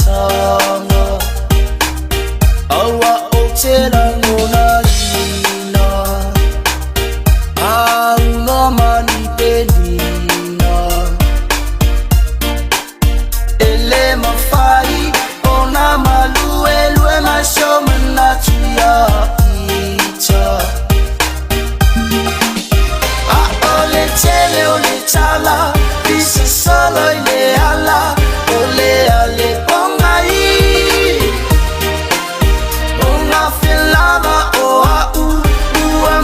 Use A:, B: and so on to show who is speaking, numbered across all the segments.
A: sanga awa otela ngona ina no mani pedina ele mafai ona malu elwe mashomna tuya icha ole tele ole chala bisa solo ile ala ole ale pongai ona filava o au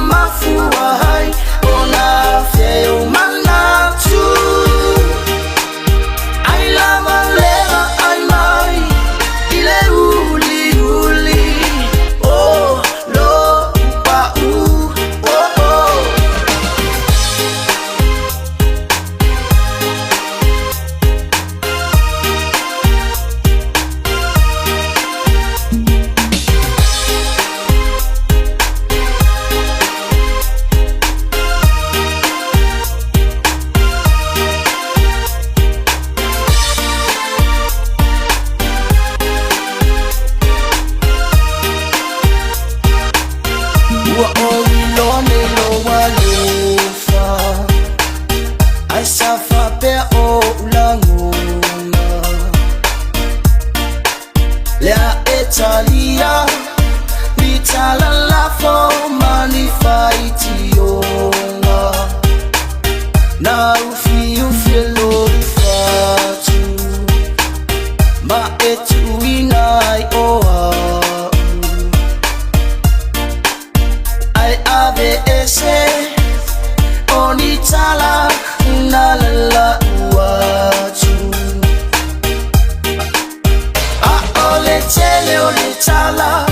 A: mafua hai ona fe umana tu ai lava leva ai mai ile uli oh lo pa I suffer pe o ulangona la Italia vitala la forma ni faitionga na ufi lo fatu ma etuina I I ave ese onitala na la uachu ole tele ole chala